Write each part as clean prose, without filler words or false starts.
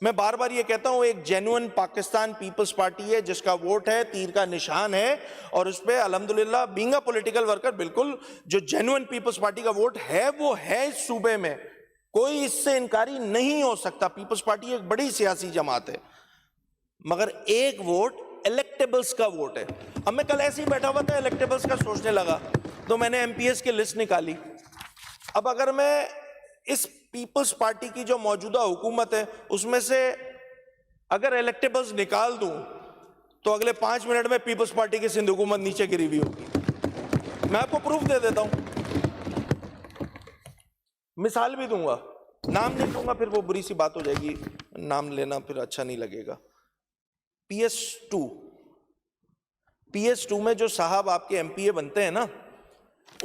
मैं बार बार ये कहता हूं, एक जेन्युइन पाकिस्तान पीपल्स पार्टी है जिसका वोट है, तीर का निशान है, और उस पर अल्हम्दुलिल्लाह बीइंग अ पॉलिटिकल वर्कर बिल्कुल जो जेन्युइन पीपल्स पार्टी का वोट है वो है इस सूबे में, कोई इससे इनकारी नहीं हो सकता। पीपल्स पार्टी एक बड़ी सियासी जमात है, मगर एक वोट इलेक्टेबल्स का वोट है। अब मैं कल ऐसे ही बैठा हुआ था, इलेक्टेबल्स का सोचने लगा, तो मैंने एमपीएस की लिस्ट निकाली। अब अगर मैं इस पीपल्स पार्टी की जो मौजूदा हुकूमत है उसमें से अगर इलेक्टेबल्स निकाल दूं तो अगले 5 मिनट में पीपल्स पार्टी की सिंध हुकूमत नीचे गिरी हुई होगी। मैं आपको प्रूफ दे देता हूं, मिसाल भी दूंगा, नाम नहीं दूंगा फिर वो बुरी सी बात हो जाएगी, नाम लेना फिर अच्छा नहीं लगेगा। PS2 में जो साहब आपके एमपीए बनते हैं ना,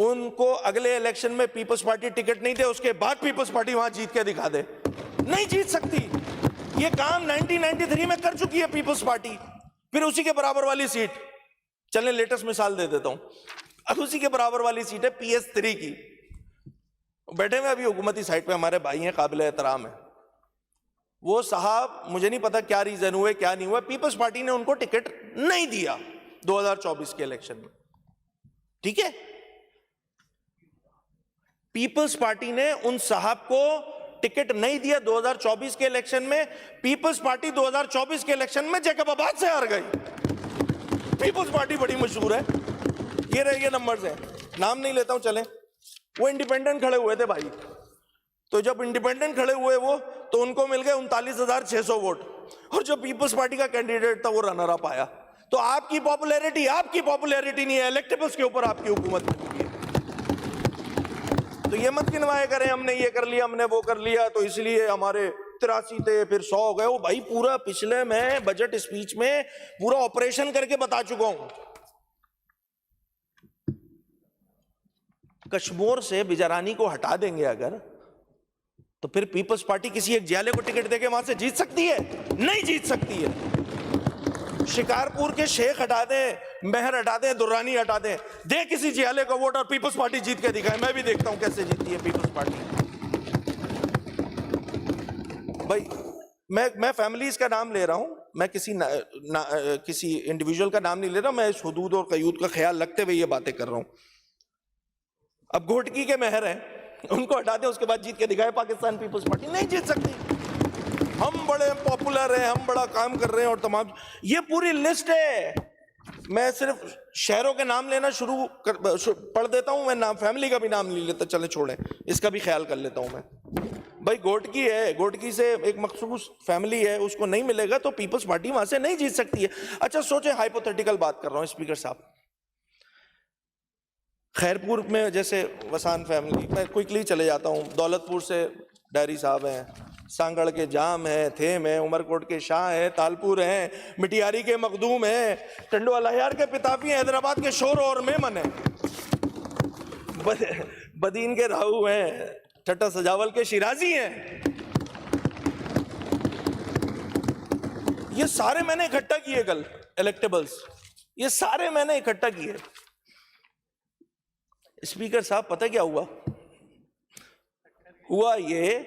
उनको अगले इलेक्शन में पीपल्स पार्टी टिकट नहीं दे, उसके बाद पीपल्स पार्टी वहां जीत के दिखा दे, नहीं जीत सकती। ये काम 1993 में कर चुकी है पीपल्स पार्टी, फिर उसी के बराबर वाली सीट, चलें लेटेस्ट मिसाल दे देता हूं, अब उसी के बराबर वाली सीट है PS3 की। बैठे हुए अभी हुकूमती साइड पे हमारे भाई हैं, काबिल एहतराम है वो साहब, मुझे नहीं पता क्या रीजन हुए क्या नहीं हुआ, पीपल्स पार्टी ने उनको टिकट नहीं दिया 2024 के इलेक्शन में। ठीक है, पीपल्स पार्टी ने उन साहब को टिकट नहीं दिया 2024 के इलेक्शन में। पीपल्स पार्टी 2024 के इलेक्शन में जैकबाबाद से हार गई। पीपल्स पार्टी बड़ी मशहूर है, ये रहे ये नंबर्स हैं, नाम नहीं लेता हूं, चलें। वो इंडिपेंडेंट खड़े हुए थे भाई, तो जब इंडिपेंडेंट खड़े हुए वो, तो उनको मिल गए 39,600 वोट, और जो पीपल्स पार्टी का कैंडिडेट था वो रनर अप आया। तो आपकी पॉपुलैरिटी नहीं है, इलेक्टेबल्स के ऊपर आपकी हुकूमत है। तो ये मत गिनवाए करें हमने ये कर लिया, हमने वो कर लिया, तो इसलिए हमारे 83 थे फिर 100 हो गए। वो भाई पूरा पिछले मैं बजट स्पीच में पूरा ऑपरेशन करके बता चुका हूं। कश्मीर से बिजारानी को हटा देंगे अगर, तो फिर पीपल्स पार्टी किसी एक जियाले को टिकट देके वहां से जीत सकती है? नहीं जीत सकती है। शिकारपुर के शेख हटा दें, मेहर हटा दें, दुर्रानी हटा दें, दे किसी जियाले को वोट और पीपल्स पार्टी जीत के दिखाए। मैं भी देखता हूं कैसे जीतती है पीपल्स पार्टी। भाई मैं फैमिलीज का नाम ले रहा हूं, मैं किसी इंडिविजुअल का नाम नहीं ले रहा, मैं इस हुदूद और कयूद का ख्याल रखते हुए ये बातें कर रहा हूं। अब घोटकी के मेहर हैं, उनको हटा दें, उसके बाद जीत के दिखाए पाकिस्तान पीपल्स पार्टी। नहीं जीत सकती। हम बड़े पॉपुलर हैं, हम बड़ा काम कर रहे हैं, और तमाम ये पूरी लिस्ट है। मैं सिर्फ शहरों के नाम लेना पढ़ देता हूं, मैं नाम फैमिली का भी नाम नहीं लेता, चले छोड़ें, इसका भी ख्याल कर लेता हूं मैं। भाई घोटकी है, घोटकी से एक मखसूस फैमिली है, उसको नहीं मिलेगा तो पीपल्स पार्टी वहां से नहीं जीत सकती है। अच्छा सोचे, हाइपोथेटिकल बात कर रहा हूं स्पीकर साहब, खैरपुर में जैसे वसान फैमिली, मैं क्विकली चले जाता हूँ, दौलतपुर से डायरी साहब हैं, सांगड़ के जाम है, थेम है, उमरकोट के शाह है, तालपुर हैं, मिटियारी के मखदूम है, टंडो अलहयार के पिताफी हैं, हैदराबाद के शोर और मेमन है, बदीन के राहू हैं, ठट्टा सजावल के शिराजी हैं। ये सारे मैंने इकट्ठा किए कल, इलेक्टेबल्स, ये सारे मैंने इकट्ठा किए। स्पीकर साहब पता क्या हुआ ये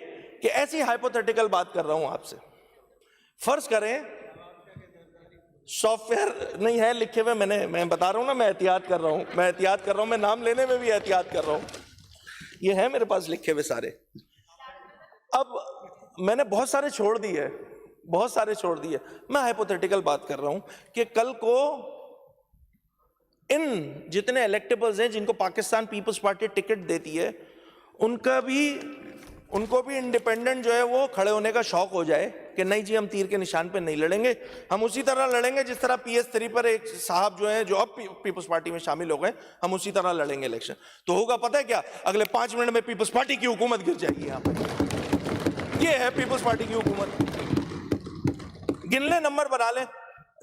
कि ऐसी हाइपोथेटिकल बात कर रहा हूं आपसे। फर्ज करें सॉफ्टवेयर नहीं है लिखे हुए, मैं बता रहा हूं ना, मैं एहतियात कर रहा हूं, मैं नाम लेने में भी एहतियात कर रहा हूं। ये है मेरे पास लिखे हुए सारे। अब मैंने बहुत सारे छोड़ दिए। मैं हाइपोथेटिकल बात कर रहा हूं कि कल को इन जितने इलेक्टेबल्स हैं जिनको पाकिस्तान पीपल्स पार्टी टिकट देती है, उनको भी इंडिपेंडेंट जो है वो खड़े होने का शौक हो जाए कि नहीं जी हम तीर के निशान पे नहीं लड़ेंगे, हम उसी तरह लड़ेंगे जिस तरह PS3 पर एक साहब जो है जो अब पीपल्स पार्टी में शामिल हो गए, हम उसी तरह लड़ेंगे इलेक्शन। तो होगा पता है क्या, अगले 5 मिनट में पीपल्स पार्टी की हुकूमत गिर जाएगी। यहाँ पर ये है पीपल्स पार्टी की हुकूमत। गिन ले, नंबर बना लें,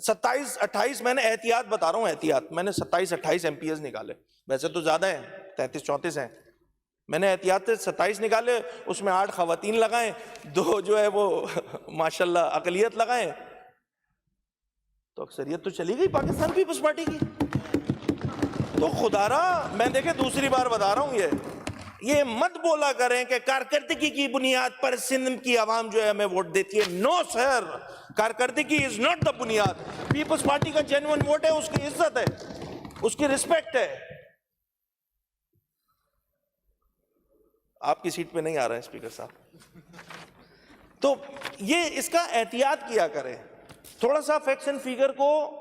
27, 28, मैंने एहतियात बता रहा हूं, एहतियात मैंने 27, 28 MPs निकाले, वैसे तो ज्यादा है, 33, 34 हैं, मैंने एहतियात से 27 निकाले, उसमें 8 खवातीन लगाएं, 2 जो है वो माशाल्लाह अकलियत लगाएं, तो अक्सरियत तो चली गई पाकिस्तान पीपल्स पार्टी की। तो खुदारा मैं देखे दूसरी बार बता रहा हूं, ये मत बोला करें कि कारकर्दगी की बुनियाद पर सिंध की आवाम जो है हमें वोट देती है। नो सर, कारकर्दगी इज नॉट द बुनियाद। पीपल्स पार्टी का जेन्युइन वोट है, उसकी इज्जत है, उसकी रिस्पेक्ट है। आपकी सीट पे नहीं आ रहा है स्पीकर साहब, तो ये इसका एहतियात किया करें, थोड़ा सा फैक्ट्स एंड फिगर को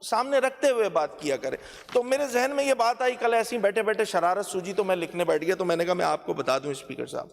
सामने रखते हुए बात किया करें। तो मेरे जहन में ये बात आई, कल ऐसी बैठे बैठे शरारत सूझी तो मैं लिखने बैठ गया, तो मैंने कहा मैं आपको बता दूं स्पीकर साहब।